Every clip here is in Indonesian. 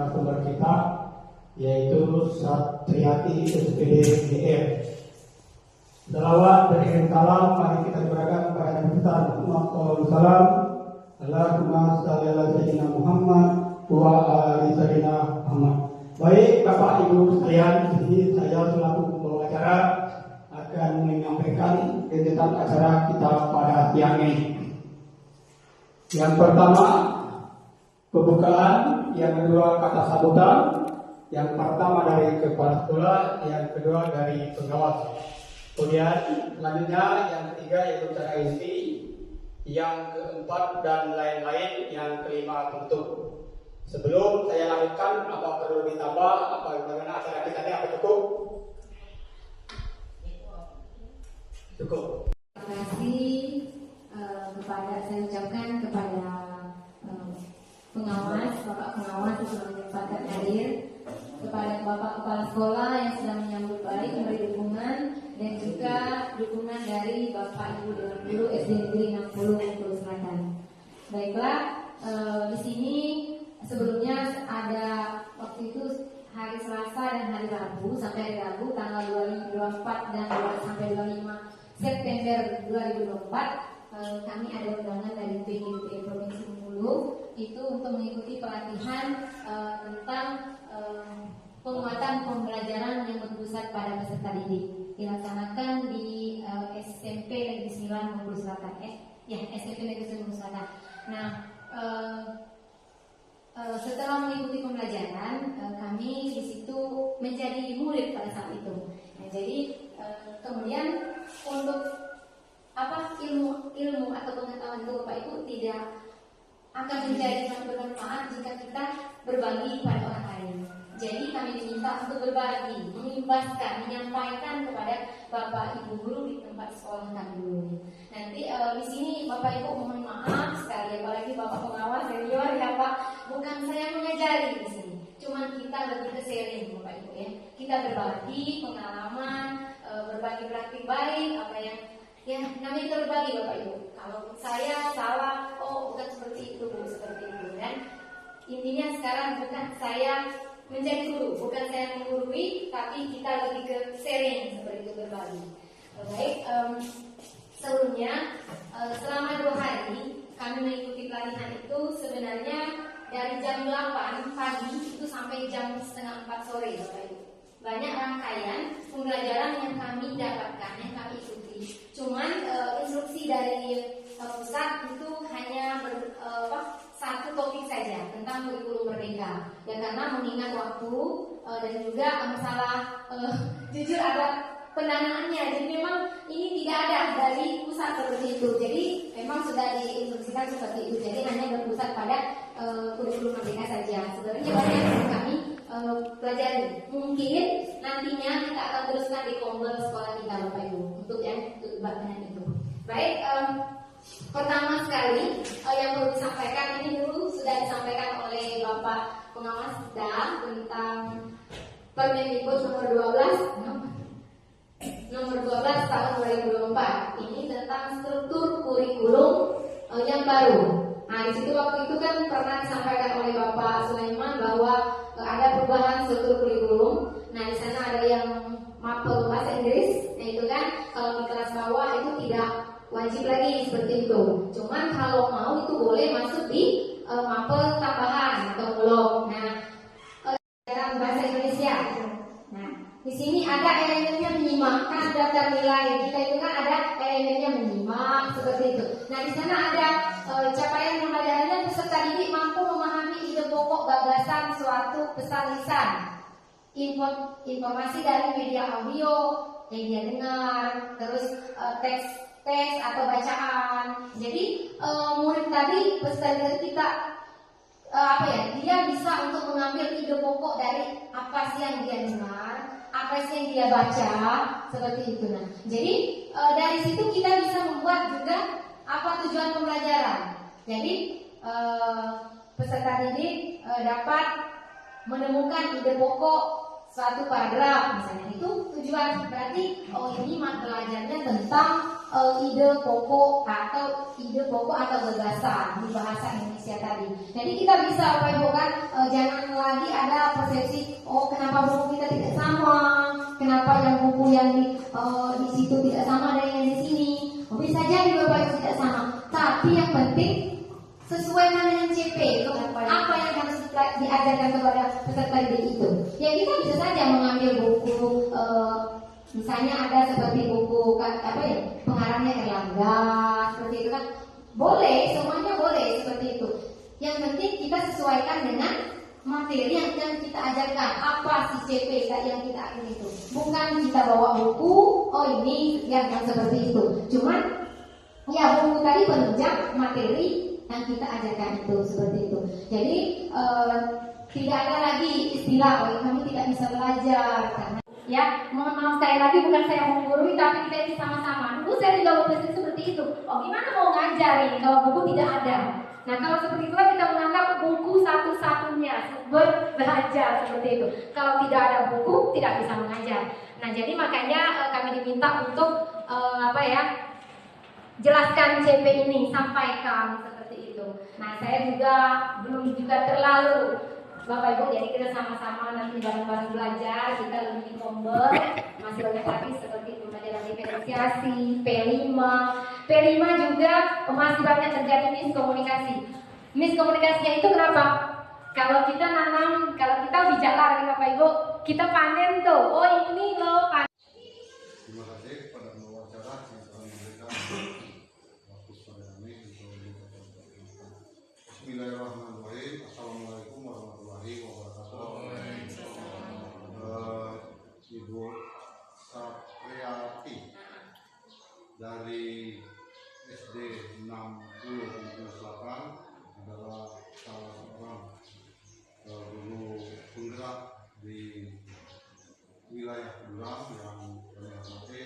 narasumber kita, yaitu Satriati SPD GR. Salawat dan salam mari kita berikan kepada Nabi Muhammad SAW. Allahumma shalli ala sayyidina Muhammad wa ali sayyidina Muhammad. Baik Bapak Ibu sekalian, di sini saya selaku pembawa acara akan menyampaikan kegiatan acara kita pada siang ini. Yang pertama pembukaan, yang kedua kata sambutan, yang pertama dari kepala sekolah, yang kedua dari pengawas. Kemudian selanjutnya yang ketiga yaitu cara inti, yang keempat dan lain-lain, yang kelima penutup. Sebelum saya lanjutkan, apa perlu ditambah? Apa bagaimana acara kita ini? Apa cukup? Cukup. Terima kasih saya ucapkan kepada pengawas, Bapak pengawas yang sudah menyempatkan hadir, kepada Bapak Kepala Sekolah yang sudah menyambut baik memberi dukungan, dan juga dukungan dari Bapak Ibu Dewan Guru SD Negeri 60 Bengkulu Selatan. Baiklah, di sini sebelumnya ada waktu itu hari Selasa dan hari Rabu, sampai hari Rabu tanggal 24 dan sampai 25 September 2024 kami ada undangan dari PGP Provinsi Bengkulu itu untuk mengikuti pelatihan tentang penguatan pembelajaran yang berpusat pada peserta didik, dilaksanakan di SMP Negeri 9 Bengkulu Selatan. SMP Negeri 9 Bengkulu Selatan. Nah, setelah mengikuti pembelajaran, kami di situ menjadi murid pada saat itu. Nah, jadi kemudian untuk ilmu atau pengetahuan itu Bapak Ibu tidak akan menjadi sangat bermanfaat jika kita berbagi kepada orang lain. Jadi kami diminta untuk berbagi, mengimbaskan, menyampaikan kepada Bapak Ibu guru di tempat sekolah kami dulu. Nanti di sini Bapak Ibu mohon maaf sekali, apalagi Bapak pengawas senior ya Pak, bukan saya mengajari di sini, cuman kita lebih ke sharing Bapak Ibu ya. Kita berbagi pengalaman, berbagi praktik baik, apa yang namanya kita berbagi Bapak Ibu. Kalau saya salah, oh bukan seperti itu Bu, seperti itu. Dan intinya sekarang bukan saya menjadi guru, bukan saya menggurui, tapi kita lebih ke sharing seperti itu, berbagi. Baik, sebelumnya selama 2 hari kami mengikuti pelatihan itu sebenarnya dari jam 8 pagi itu sampai jam setengah 4 sore Bapak Ibu. Banyak rangkaian pembelajaran yang kami dapatkan, yang kami ikuti. Cuman instruksi dari pusat itu hanya satu topik saja tentang kurikulum merdeka. Ya karena mengingat waktu dan juga masalah jujur ada pendanaannya. Jadi memang ini tidak ada dari pusat seperti itu. Jadi memang sudah diinstruksikan seperti itu. Jadi hanya berpusat pada kurikulum merdeka saja. Sebenarnya banyak yang kami pelajari. Mungkin nantinya kita akan teruskan di kombel sekolah kita Bapak Ibu untuk yang bagian itu. Baik, pertama sekali yang perlu disampaikan ini dulu sudah disampaikan oleh Bapak pengawas tentang Permendikbud nomor 12 tahun 2024. Ini tentang struktur kurikulum yang baru. Nah, di situ waktu itu kan pernah disampaikan oleh Bapak Sulaiman bahwa ada perubahan struktur kurikulum. Nah, di sana ada yang mapel bahasa Inggris, nah itu kan kalau di kelas bawah itu tidak wajib lagi seperti itu. Cuman kalau mau itu boleh masuk di mapel tambahan atau belum. Nah, dalam bahasa Indonesia. Nah, di sini ada elemennya menyimak, kan daftar nilai kita itu kan ada elemennya menyimak seperti itu. Nah, di sana ada capaian pembelajarannya peserta didik mampu memahami ide pokok gagasan suatu pesan lisan, informasi dari media audio yang dia dengar, terus teks atau bacaan. Jadi murid tadi peserta didik kita dia bisa untuk mengambil ide pokok dari apa sih yang dia dengar, apa sih yang dia baca, seperti itu. Nah, jadi dari situ kita bisa membuat juga apa tujuan pembelajaran. Jadi peserta didik dapat menemukan ide pokok suatu paragraf misalnya, itu tujuan. Berarti ini belajarnya tentang ide pokok atau gagasan di bahasa Indonesia tadi. Jadi kita bisa Bapak Ibu kan jangan lagi ada persepsi kenapa buku kita tidak sama, kenapa yang buku yang di situ tidak sama dengan yang di sini. Bisa jadi Bapak Ibu tidak sama, tapi yang penting sesuai dengan CP apa yang harus diajarkan kepada peserta didik itu. Ya kita bisa saja mengambil buku misalnya ada seperti buku pengarangnya Erlangga seperti itu kan, boleh, semuanya boleh seperti itu. Yang penting kita sesuaikan dengan materi yang kita ajarkan, apa sih CP yang kita ajarkan itu. Bukan kita bawa buku, ini yang seperti itu. Cuman ya buku tadi penunjang materi yang kita ajarkan itu seperti itu. Jadi tidak ada lagi istilah kami tidak bisa belajar karena ya, mohon maaf sekali lagi bukan saya menggurui, tapi kita ini sama-sama. Dulu saya juga berpikir seperti itu. Gimana mau ngajarin kalau buku tidak ada? Nah, kalau seperti itulah kita menganggap buku satu-satunya sumber belajar seperti itu. Kalau tidak ada buku, tidak bisa mengajar. Nah, jadi makanya kami diminta untuk jelaskan CP ini, sampaikan seperti itu. Nah, saya juga belum juga terlalu Bapak Ibu, jadi kita sama-sama nanti bareng-bareng belajar, kita lebih komber, masih banyak lagi seperti itu, belajar dari diferensiasi, P5 juga masih banyak terjadi miskomunikasi. Miskomunikasinya itu kenapa? Kalau kita nanam, kalau kita bijak lari Bapak Ibu, kita panen tuh, ini loh panen. Terima kasih pada wawancara yang telah memberikan waktu pada kami untuk Bismillahirrahmanirrahim. Assalamualaikum warahmatullahi wabarakatuh. Ibu Sapriati dari SD 60 adalah salah seorang guru penggerak di wilayah Durang yang kami hormati,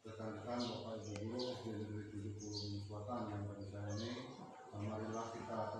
rekan-rekan Bapak Ibu guru di Negeri 70 Selatan yang pada saya ini, marilah kita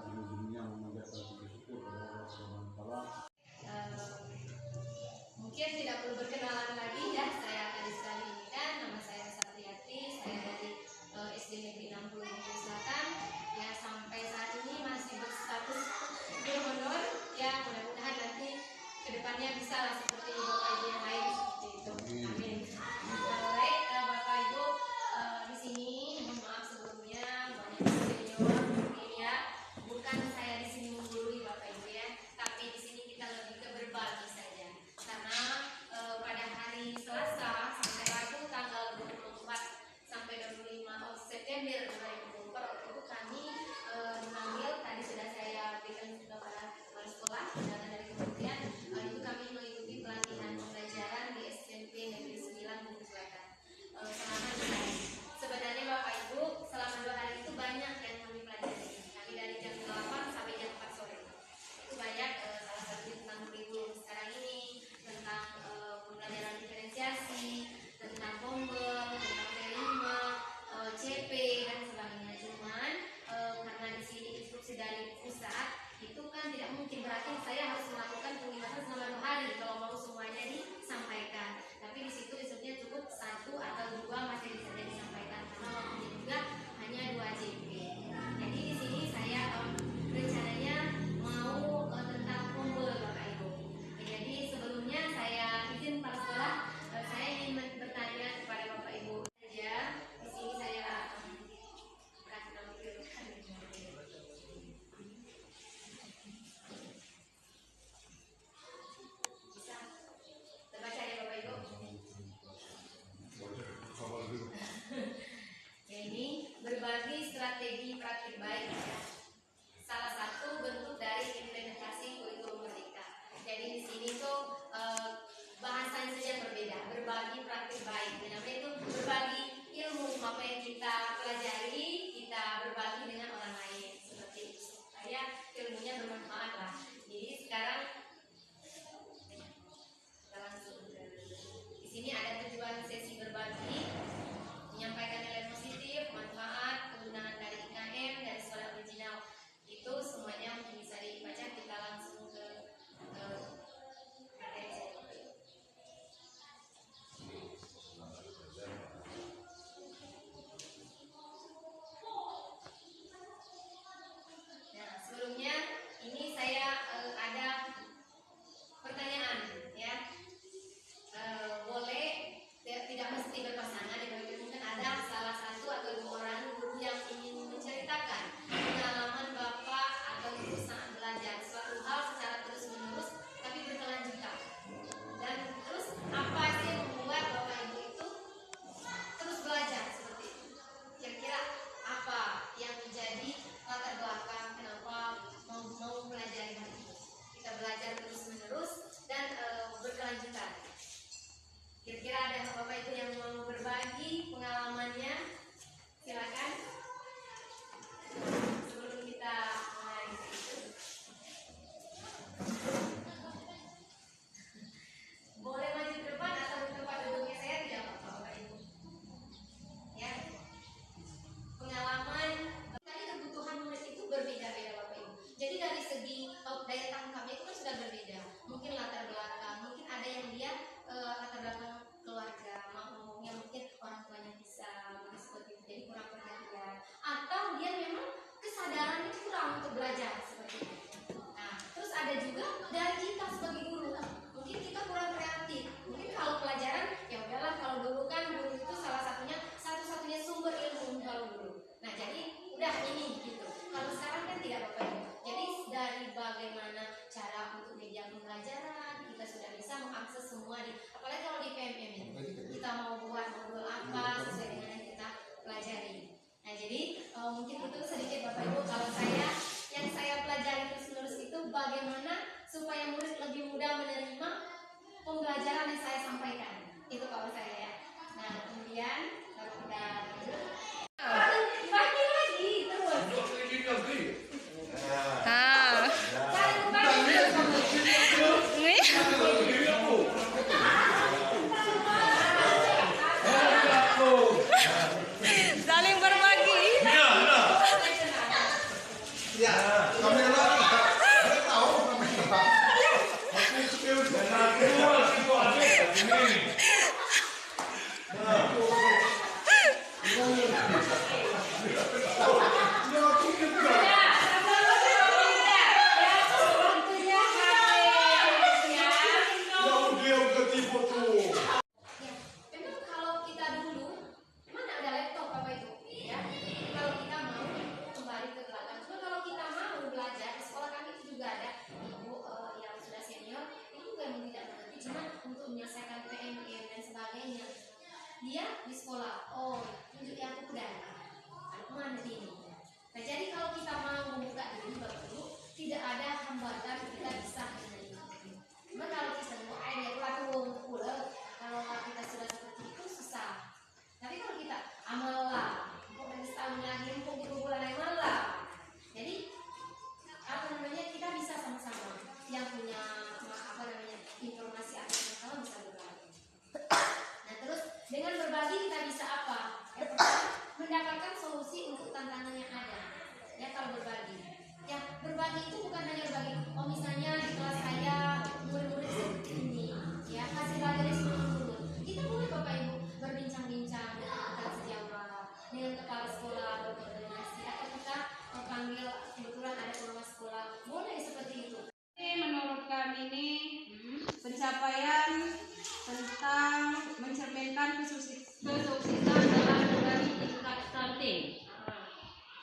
kesuksesan dalam berbagi tingkat stunting.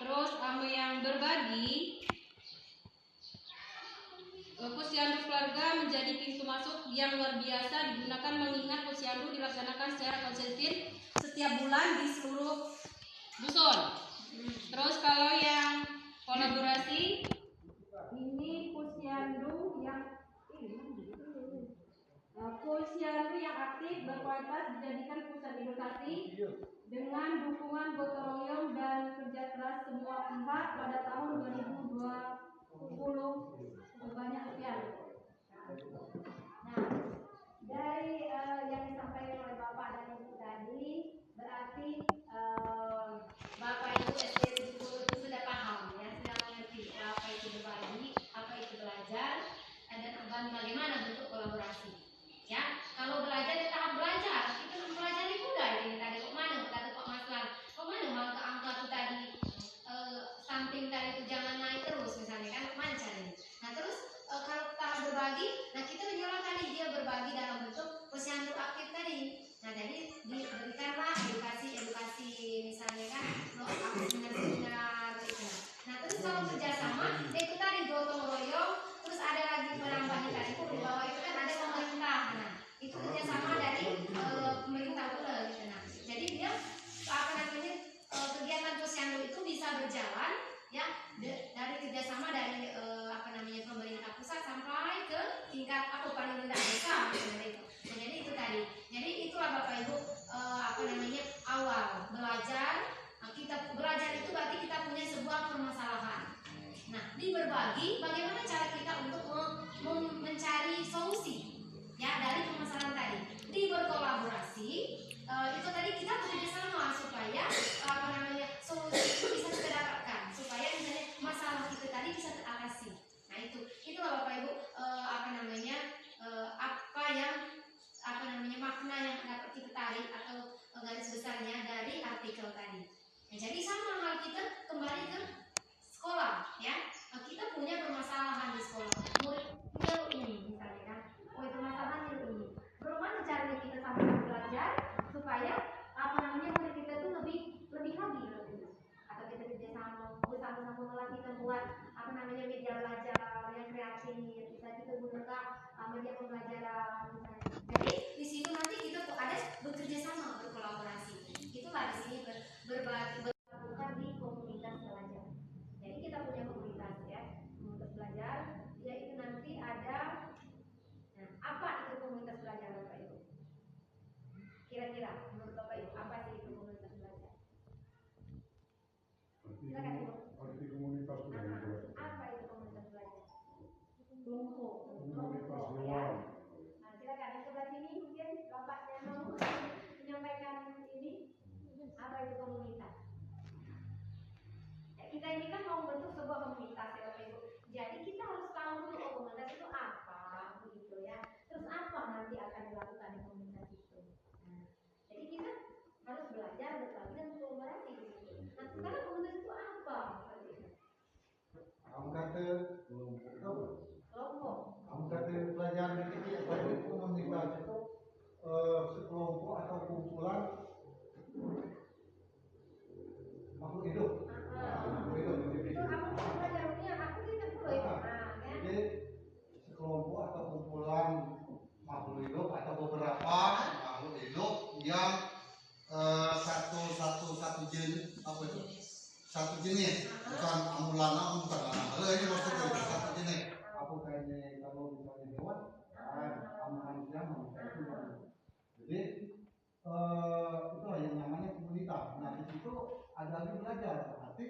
Terus yang berbagi, posyandu keluarga menjadi pintu masuk yang luar biasa digunakan mengingat posyandu dilaksanakan secara konsisten setiap bulan di seluruh dusun. Terus kalau yang kolaborasi, ini posyandu yang aktif berkualitas dijadikan pusat edukasi dengan dukungan gotong royong dan kerja keras semua pihak pada tahun 2020 sebanyak sekian. Nah, dari yang disampaikan oleh Bapak dan Ibu tadi, berarti Bapak Ibu SD 70 itu sudah paham ya, sudah mengerti apa itu berbagi, apa itu belajar, dan bagaimana bentuk kolaborasi. Ya, kalau belajar kita harus belajar, kita mempelajari budaya ini tadi kok mana kata Pak Maslan, kok mana angka itu tadi samping tadi itu jangan naik terus misalnya kan mana caranya. Nah terus kalau tahap berbagi, nah kita menyolah tadi dia berbagi dalam bentuk posyandu aktif tadi. Nah jadi diberikanlah edukasi misalnya kan seminar gitu. Nah terus kalau kerjasama itu tadi gotong royong, terus ada lagi penambahan tadi di bawah itu kan ada pemerintah. Nah itu kerjasama dari pemerintah pula gitu. Nah jadi dia kegiatan posyandu itu bisa berjalan ya dari kerjasama dari pemerintah pusat sampai ke tingkat paling rendah desa itu. Nah, jadi itu tadi. Jadi itulah Bapak Ibu awal belajar. Kita belajar itu berarti kita punya sebuah permasalahan. Nah, di berbagi bagaimana cara kita untuk mencari solusi ya dari permasalahan tadi. Di berkolaborasi itu tadi kita bekerja sama supaya solusi itu bisa kita dapatkan supaya misalnya masalah kita tadi bisa teratasi. Nah itulah Bapak Ibu makna yang dapat kita tarik atau garis besarnya dari artikel tadi. Nah, jadi sama hal kita kembali ke sekolah ya. Kita punya permasalahan di sekolah. Murid ngilu ini misalnya kan. Oh itu masalahnya ngilu ini. Bagaimana caranya kita sama belajar supaya murid kita itu lebih lagi atau kita kerjasama bersama-sama malah kita buat media belajar yang kreatif bisa kita gunakan media pembelajaran misalnya. Jadi di situ nanti kita ada bekerja sama berkolaborasi. Itulah di sini berbagi bukan di komunitas belajar. Jadi kita punya komunitas ya komunitas belajar. Yaitu nanti ada apa itu komunitas belajar Bapak Ibu? Kira-kira menurut Bapak Ibu apa sih itu komunitas belajar? Silakan Ibu. Arti komunitas belajar. Apa itu komunitas belajar? Kelompok Ya. Nah, silakan yang sebelah sini mungkin bapaknya mau menyampaikan ini apa itu komunitas? Ya, kita ini kan mau bentuk sebuah komunitas ya Bapak Ibu. Jadi kita harus tahu dulu komunitas itu apa begitu ya. Terus apa nanti akan dilakukan di komunitas itu. Nah, jadi kita harus belajar berbagi dan berkolaborasi begitu. Nah, sekarang komunitas itu apa? Kamu kata Kelompok. Kamu kata pelajaran kecil pada komunitas itu sekelompok atau kumpulan makhluk hidup. Itu aku belajarnya aku tidak dulu ya. Jadi sekelompok atau kumpulan makhluk hidup atau beberapa makhluk hidup yang satu jenis apa itu? Satu jenis, bukan amulana, bukan lana. Ini maksudnya satu jenis. Aku kayaknya kalau misalnya hewan, manusia itu. Jadi itulah yang namanya komunitas. Nah di situ ada lagi belajar, berarti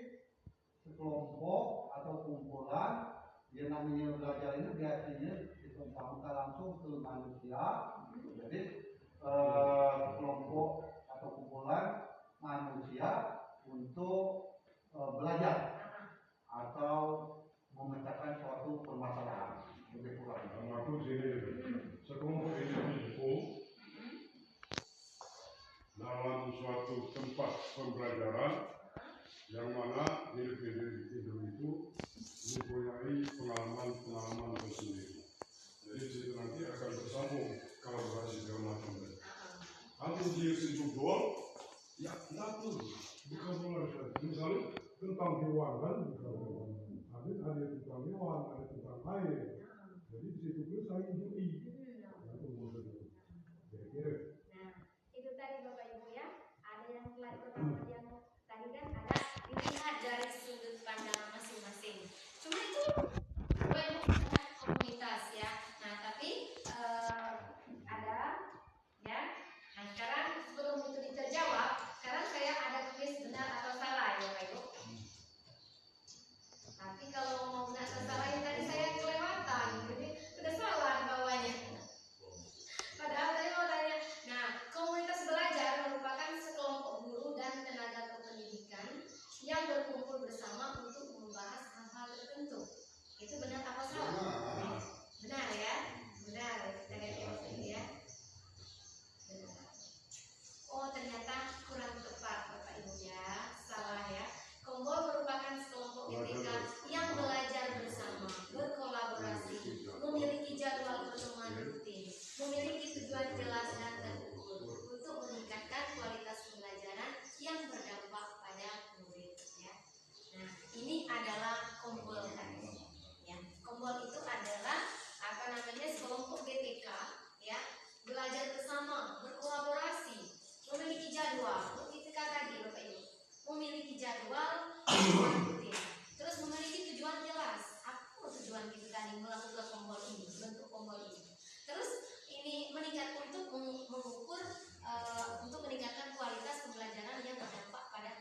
sekelompok atau kumpulan yang namanya belajar ini biasanya ditumpangkan langsung ke manusia. Jadi kelompok atau kumpulan manusia untuk belajar atau memecahkan suatu permasalahan lebih kurang. Aku sini sekelompok individu dalam suatu tempat pembelajaran yang mana individu itu mempunyai pengalaman tersendiri. Jadi situ nanti akan bersambung kolaborasi segala macam. Aku dia sejumlah Jadi di situ pun saling juri. Kira-kira. Nah, itu tadi Bapak Ibu ya. Ada yang telah pertama yang tadi kan ada dilihat dari sudut pandang masing-masing. Cuma itu banyak komunitas ya. Nah, tapi ada ya. Nah, sekarang sebelum itu terjawab, sekarang saya ada tulis benar atau salah ya Bapak Ibu. Tapi kalau mau benar atau salah yang tadi saya kelewatan, jadi sudah salah bawahnya. Padahal saya mau tanya. Nah, komunitas belajar merupakan sekelompok guru dan tenaga kependidikan yang berkumpul bersama untuk membahas hal-hal tertentu. Itu benar apa salah? Benar ya, benar. Kita lihat ya. Benar. Oh, ternyata kurang tepat Bapak Ibu ya, salah ya. Kombol merupakan sekelompok GTK yang belajar bersama, berkolaborasi, memiliki jadwal pertemuan rutin, memiliki tujuan jelas dan terukur untuk meningkatkan kualitas pembelajaran yang berdampak pada murid. Ya. Nah, ini adalah kombol tadi. Ya, kombol itu adalah sekelompok GTK, ya, belajar bersama, berkolaborasi, memiliki jadwal. Itu tadi Bapak Ibu, memiliki jadwal rutin, terus memiliki tujuan jelas. Apa tujuan kita tadi melakukan kombol ini, bentuk kombol ini? Terus ini meningkat untuk mengukur untuk meningkatkan kualitas pembelajaran yang berdampak pada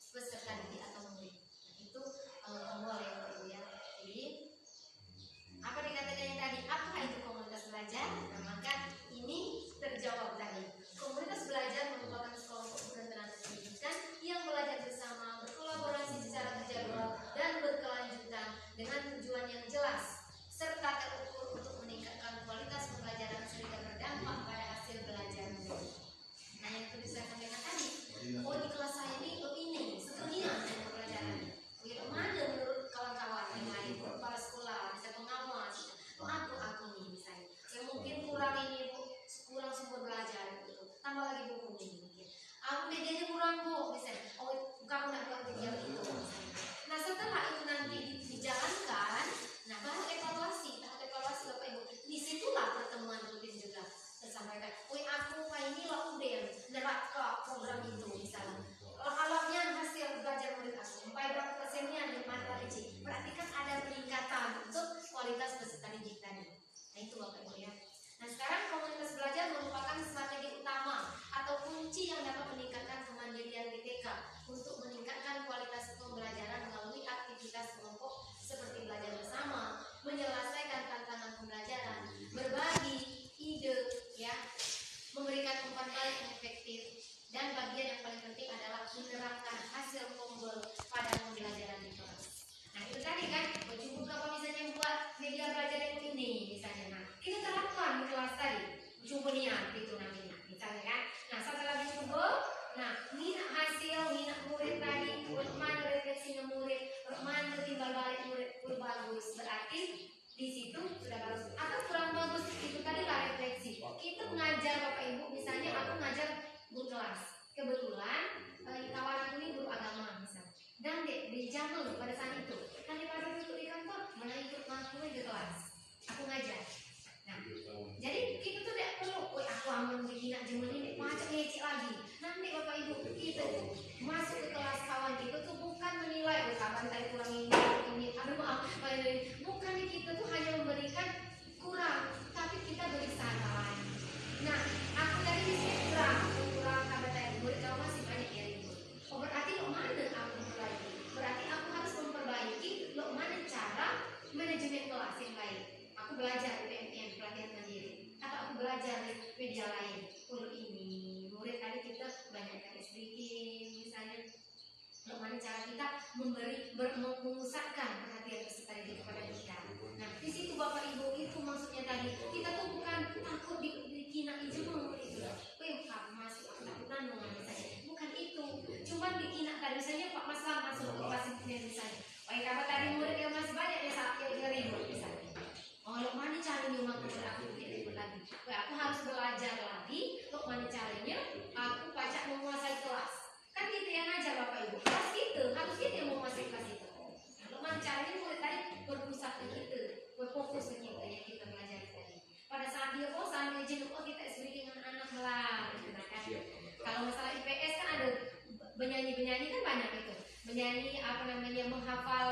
peserta didik atau murid. Nah, itu kombol ya Bapak Ibu ya. Jadi apa dikatakan yang tadi? Apa itu komunitas belajar? Nah, maka ini terjawab tadi. Komunitas belajar merupakan sekelompok guru dan tenaga pendidikan yang belajar bersama, berkolaborasi secara terjadwal dan berkelanjutan dengan tujuan yang jelas serta terukur untuk meningkatkan kualitas pembelajaran sehingga berdampak pada hasil belajar. Nah, yang tadi saya sampaikan tadi, oh di kelas saya ini begini, sedunia dengan pelajaran. Bagaimana menurut kawan-kawan yang lain, kepala sekolah, bisa pengawas, aku nih misalnya, yang mungkin kurang ini Bu, kurang sumber belajar gitu, tambah lagi buku ini mungkin. Aku medianya kurang Bu, misalnya, oh kamu nak buat kegiatan itu misalnya. Nah setelah itu nanti dijalankan, nah baru evaluasi Bapak Ibu. Disitulah pertemuan rutin juga. Saya sampaikan, aku ini lah udah yang nerapkan program itu misalnya. Alamnya hasil belajar murid aku, sampai berapa persennya di mata didik. Berarti kan ada peningkatan untuk kualitas peserta didik tadi. Nah itu Bapak Ibu ya. Nah sekarang komunitas belajar merupakan strategi utama atau kunci yang dapat meningkatkan kemandirian GTK untuk meningkatkan kualitas pembelajaran melalui aktivitas kelompok seperti belajar bersama, menyelesaikan tantangan pembelajaran, berbagi ide, ya, memberikan umpan balik yang efektif, dan bagian yang paling penting adalah menerapkan hasil kombol pada pembelajaran di kelas. Nah itu tadi kan, cukup apa misalnya buat media belajar yang ini misalnya. Nah kita terapkan di kelas tadi, cubunian itu namanya misalnya kan. Nah setelah dicoba, nah minat hasil, minat murid tadi, mana refleksinya murid, mana timbal balik murid bagus, berarti di situ sudah bagus. Atau kurang bagus itu tadi lah refleksi. Kita mengajar Bapak Ibu, misalnya aku ngajar guru kelas, kebetulan kawan aku ini guru agama misalnya, dan di Jamil pada saat itu kan pada duduk di kantor mana ikut aku di kelas, aku ngajar. Nah jadi kita tuh tidak perlu aku aman bikin Jamil ini macam ngecek lagi. Nanti Bapak Ibu kita tuh masuk ke kelas kawan kita tuh bukan menilai kawan tadi kurang ini aduh maaf bukan, kita tuh hanya memberikan kurang, tapi kita beri saran. Nah aku tadi di sini kurang kabar tadi murid kamu masih banyak ya ibu. Oh berarti lo mana aku memperbaiki? Berarti aku harus memperbaiki lo mana cara manajemen kelas yang baik. Aku belajar PMN, pelatihan mandiri, atau aku belajar di media lain. Untuk ini murid tadi kita banyakkan sedikit misalnya. Bagaimana cara kita memusatkan perhatian peserta didik kepada kita. Nah, di situ Bapak Ibu itu maksudnya tadi kita tuh bukan takut dikina jemur itu. Kamu masih ketakutan misalnya. Bukan itu. Cuman dikina tadi misalnya Pak Mas masuk ke kelas ini misalnya. Kamu tadi murid yang masih banyak ya saat dia ribut misalnya. Oh, lo mana caranya mengatur aku ribut lagi? Aku harus belajar lagi. Lo mana caranya? Aku pacak menguasai kelas. Kan kita yang ngajar Bapak Ibu, kelas itu harus kita yang menguasai kelas itu. Kalau caranya murid tadi berpusat ke menghafal